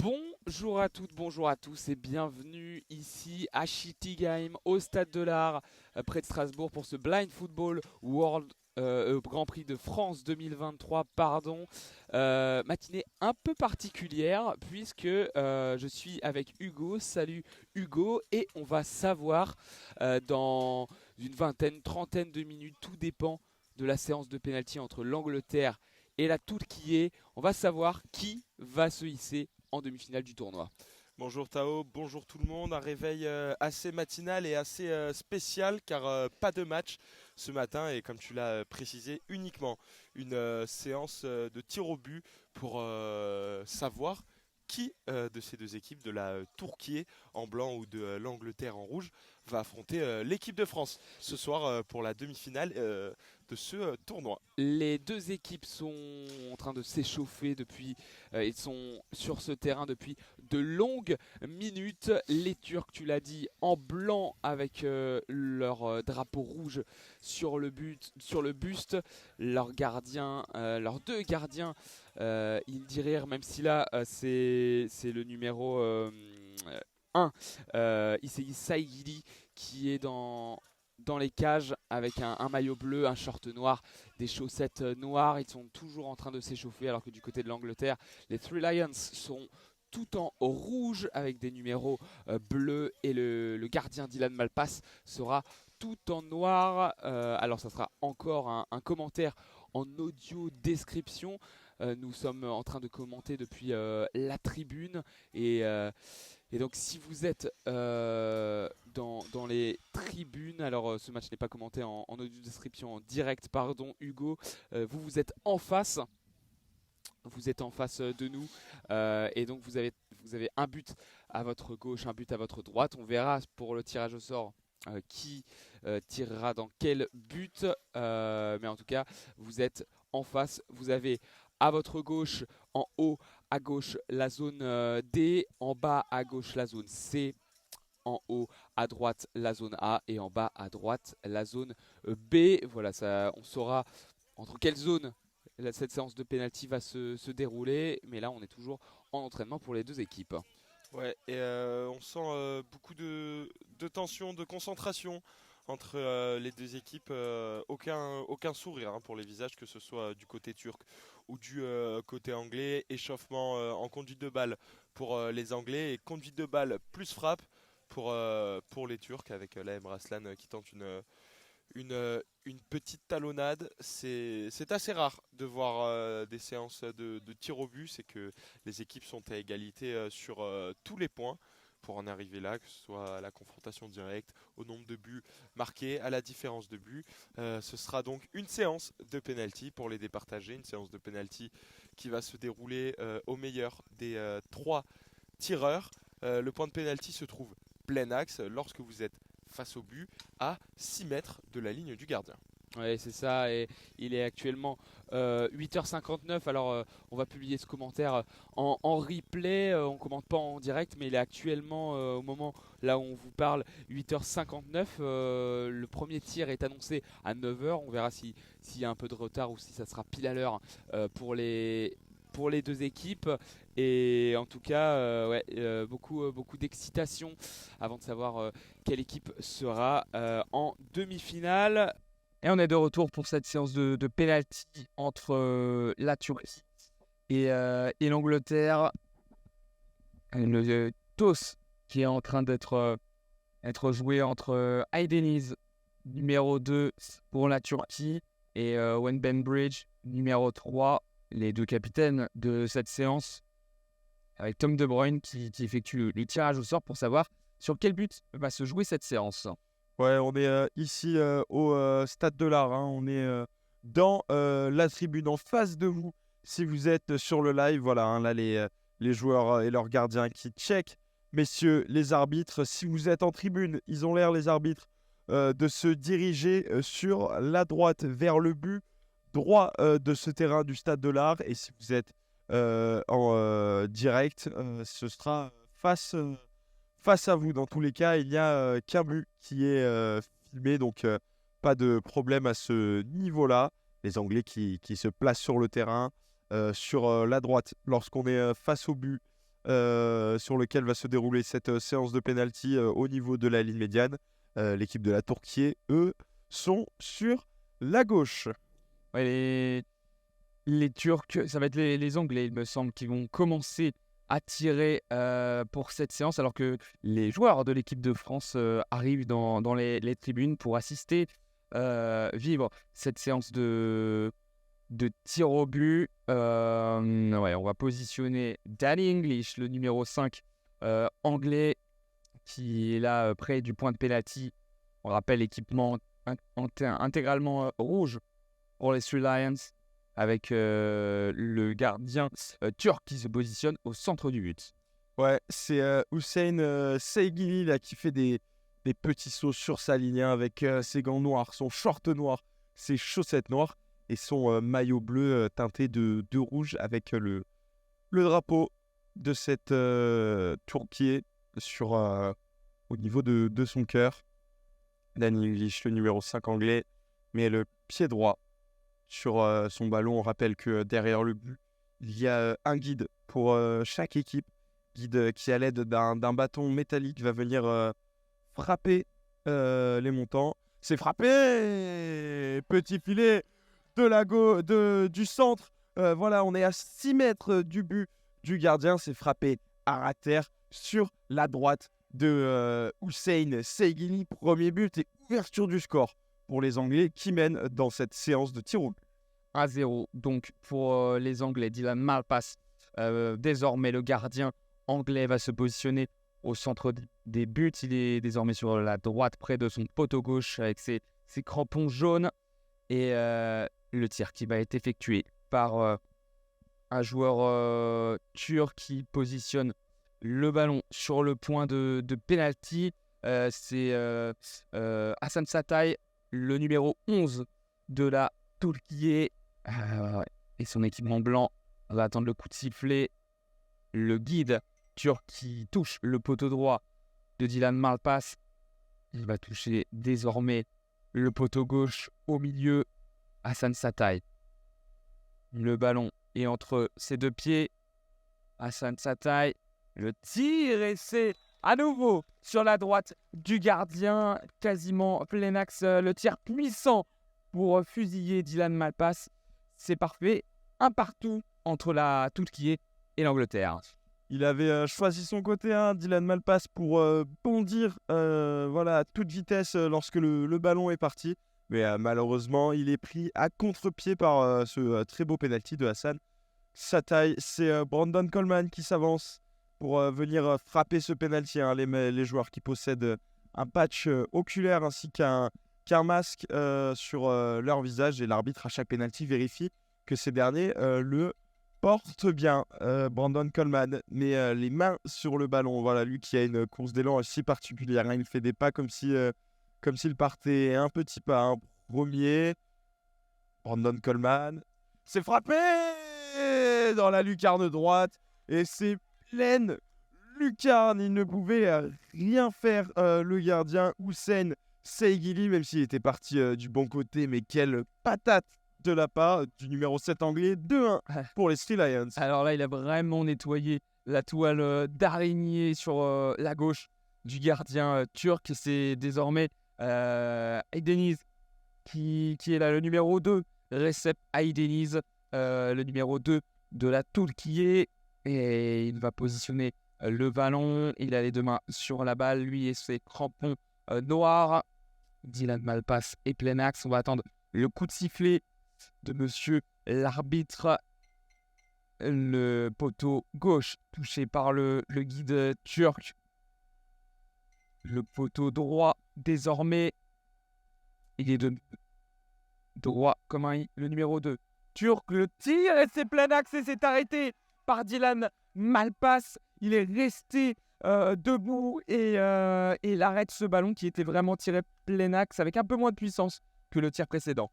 Bonjour à toutes, bonjour à tous et bienvenue ici à Schittigheim au Stade de l'Art près de Strasbourg pour ce Blind Football World Grand Prix de France 2023, pardon. Matinée un peu particulière puisque je suis avec Hugo. Salut Hugo, et on va savoir dans une vingtaine, trentaine de minutes, tout dépend de la séance de pénalty entre l'Angleterre et la Turquie. On va savoir qui va se hisser en demi-finale du tournoi. Bonjour Tao, bonjour tout le monde. Un réveil assez matinal et assez spécial car pas de match ce matin et comme tu l'as précisé, uniquement une séance de tir au but pour savoir qui de ces deux équipes, de la Turquie en blanc ou de l'Angleterre en rouge, va affronter l'équipe de France ce soir pour la demi-finale de ce tournoi. Les deux équipes sont en train de s'échauffer depuis, ils sont sur ce terrain depuis de longues minutes. Les Turcs, tu l'as dit, en blanc avec leur drapeau rouge sur le buste. Leurs gardiens, leurs deux gardiens, Ildirir, même si là c'est le numéro 1, Issei Saïgili, qui est dans les cages avec un maillot bleu, un short noir, des chaussettes noires. Ils sont toujours en train de s'échauffer, alors que du côté de l'Angleterre, les Three Lions sont tout en rouge avec des numéros bleus, et le gardien Dylan Malpass sera tout en noir. Alors ça sera encore un commentaire en audio description. Nous sommes en train de commenter depuis la tribune, et donc si vous êtes dans les tribunes, alors ce match n'est pas commenté en audio description en direct, pardon Hugo, vous êtes en face. Vous êtes en face de nous, et donc vous avez un but à votre gauche, un but à votre droite. On verra pour le tirage au sort qui tirera dans quel but, mais en tout cas vous êtes en face. Vous avez à votre gauche, en haut à gauche, la zone D, en bas à gauche la zone C, en haut à droite la zone A, et en bas à droite la zone B. Voilà, ça, on saura entre quelle zone cette séance de penalty va se dérouler, mais là on est toujours en entraînement pour les deux équipes. Ouais, et on sent beaucoup de tension, de concentration entre les deux équipes. Aucun sourire hein, pour les visages, que ce soit du côté turc ou du côté anglais. Échauffement en conduite de balle pour les Anglais et conduite de balle plus frappe pour les Turcs, avec Lahem Raslan qui tente une petite talonnade. C'est assez rare de voir des séances de tir au but. C'est que les équipes sont à égalité sur tous les points pour en arriver là, que ce soit à la confrontation directe, au nombre de buts marqués, à la différence de buts. Ce sera donc une séance de penalty pour les départager, une séance de penalty qui va se dérouler au meilleur des trois tireurs. Le point de penalty se trouve plein axe lorsque vous êtes face au but à 6 mètres de la ligne du gardien. Ouais, c'est ça, et il est actuellement 8h59. Alors on va publier ce commentaire en replay, on commente pas en direct, mais il est actuellement au moment là où on vous parle 8h59. Le premier tir est annoncé à 9h. On verra s'il y a un peu de retard ou si ça sera pile à l'heure pour les deux équipes. Et en tout cas, ouais, beaucoup d'excitation avant de savoir quelle équipe sera en demi-finale. Et on est de retour pour cette séance de penalty entre la Turquie et l'Angleterre. Le toss qui est en train être joué entre Aydeniz, numéro 2 pour la Turquie, et Wenben Bridge, numéro 3, les deux capitaines de cette séance, avec Tom De Bruyne qui effectue le tirage au sort pour savoir sur quel but va se jouer cette séance. Ouais, on est ici au Stade de l'Art, hein. On est dans la tribune en face de vous. Si vous êtes sur le live, voilà, hein, là les joueurs et leurs gardiens qui checkent. Messieurs les arbitres, si vous êtes en tribune, ils ont l'air, les arbitres, de se diriger sur la droite vers le but droit de ce terrain du Stade de l'Art. Et si vous êtes en direct, ce sera face à vous. Dans tous les cas, il y a qu'un but qui est filmé, donc pas de problème à ce niveau-là. Les Anglais qui se placent sur le terrain, sur la droite, lorsqu'on est face au but, sur lequel va se dérouler cette séance de pénalty au niveau de la ligne médiane. L'équipe de la Turquie, eux, sont sur la gauche. Ouais, les Turcs, ça va être les Anglais, il me semble, qui vont commencer à tirer pour cette séance, alors que les joueurs de l'équipe de France arrivent dans les tribunes pour assister, vivre cette séance de tir au but. Ouais, on va positionner Danny English, le numéro 5 anglais, qui est là près du point de penalty. On rappelle l'équipement intégralement rouge pour les Three Lions, avec le gardien turc qui se positionne au centre du but. Ouais, c'est Hussein Seygili là, qui fait des petits sauts sur sa ligne avec ses gants noirs, son short noir, ses chaussettes noires et son maillot bleu teinté de rouge avec le drapeau de cette Turquie au niveau de son cœur. Danny English, le numéro 5 anglais, met le pied droit sur son ballon. On rappelle que derrière le but, il y a un guide pour chaque équipe. Guide qui, à l'aide d'un bâton métallique, va venir frapper les montants. C'est frappé. Petit filet du centre. Voilà, on est à 6 mètres du but du gardien. C'est frappé à terre sur la droite de Hussein Seygili. Premier but et ouverture du score pour les Anglais qui mènent dans cette séance de tir au but. 1-0 donc pour les Anglais. Dylan Malpass, désormais le gardien anglais, va se positionner au centre des buts. Il est désormais sur la droite, près de son poteau gauche, avec ses crampons jaunes. Et le tir qui va être effectué par un joueur turc qui positionne le ballon sur le point de penalty. C'est Hasan Satay, le numéro 11 de la Turquie. Et son équipement blanc va attendre le coup de sifflet. Le guide turc qui touche le poteau droit de Dylan Malpass. Il va toucher désormais le poteau gauche au milieu. Hasan Satay. Le ballon est entre ses deux pieds. Hasan Satay. Le tir, et c'est à nouveau sur la droite du gardien, quasiment plein axe. Le tir puissant pour fusiller Dylan Malpass. C'est parfait. Un partout entre la Turquie et l'Angleterre. Il avait choisi son côté, Dylan Malpass, pour bondir à toute vitesse lorsque le ballon est parti. Mais malheureusement, il est pris à contre-pied par ce très beau penalty de Hasan Satay. C'est Brandon Coleman qui s'avance pour venir frapper ce penalty. Les joueurs qui possèdent un patch oculaire ainsi qu'un masque sur leur visage. Et l'arbitre, à chaque penalty, vérifie que ces derniers le portent bien. Brandon Coleman met les mains sur le ballon. Voilà, lui qui a une course d'élan si particulière. Il fait des pas comme s'il partait un petit pas. Un premier. Brandon Coleman. C'est frappé dans la lucarne droite. Et c'est pleine lucarne. Il ne pouvait rien faire, le gardien Hussein Seygili, même s'il était parti du bon côté. Mais quelle patate de la part du numéro 7 anglais. 2-1 pour les Three Lions. Alors là, il a vraiment nettoyé la toile d'araignée sur la gauche du gardien turc. C'est désormais Aydeniz qui est là, le numéro 2. Recep Aydeniz, le numéro 2 de la Turquie. Et il va positionner le ballon. Il a les deux mains sur la balle, lui et ses crampons noirs. Dylan Malpass est plein axe. On va attendre le coup de sifflet de monsieur l'arbitre. Le poteau gauche touché par le guide turc. Le poteau droit désormais. Il est de droit comme le numéro 2. Turc, le tir, et c'est plein axe et c'est arrêté par Dylan Malpass. Il est resté debout et il arrête ce ballon qui était vraiment tiré plein axe avec un peu moins de puissance que le tir précédent.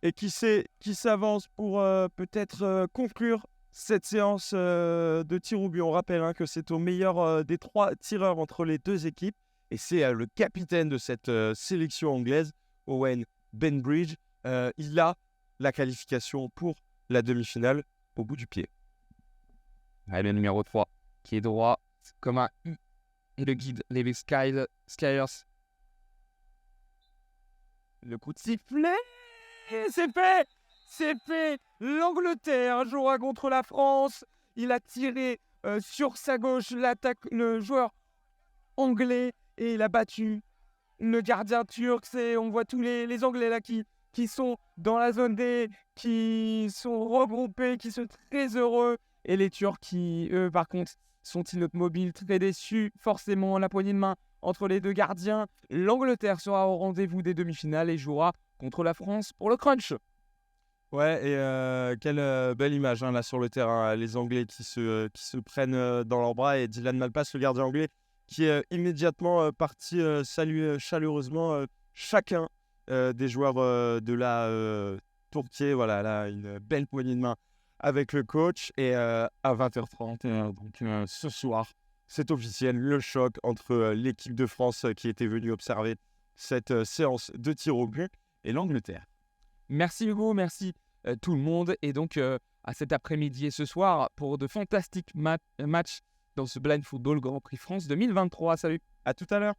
Et qui s'avance pour peut-être conclure cette séance de tir au but. On rappelle que c'est au meilleur des 3 tireurs entre les deux équipes. Et c'est le capitaine de cette sélection anglaise, Owen Benbridge. Il a la qualification pour la demi-finale au bout du pied. Allez, le numéro 3 qui est droit comme un I. Et le guide, les Skyers. Le coup de sifflet, c'est fait. C'est fait. L'Angleterre jouera contre la France. Il a tiré sur sa gauche le joueur anglais et il a battu le gardien turc. On voit tous les Anglais là qui sont dans la zone D, qui sont regroupés, qui sont très heureux. Et les Turcs qui, eux, par contre, sont immobiles, très déçus. Forcément, la poignée de main entre les deux gardiens. L'Angleterre sera au rendez-vous des demi-finales et jouera contre la France pour le crunch. Ouais, et quelle belle image là sur le terrain. Les Anglais qui se prennent dans leurs bras et Dylan Malpass, le gardien anglais, qui est immédiatement parti saluer chaleureusement chacun des joueurs de la Turquie. Voilà, là, une belle poignée de main avec le coach. Et à 20h30, donc ce soir, c'est officiel, le choc entre l'équipe de France qui était venue observer cette séance de tir au but et l'Angleterre. Merci Hugo, merci tout le monde. Et donc à cet après-midi et ce soir pour de fantastiques matchs dans ce Blind Football Grand Prix France 2023. Salut. À tout à l'heure.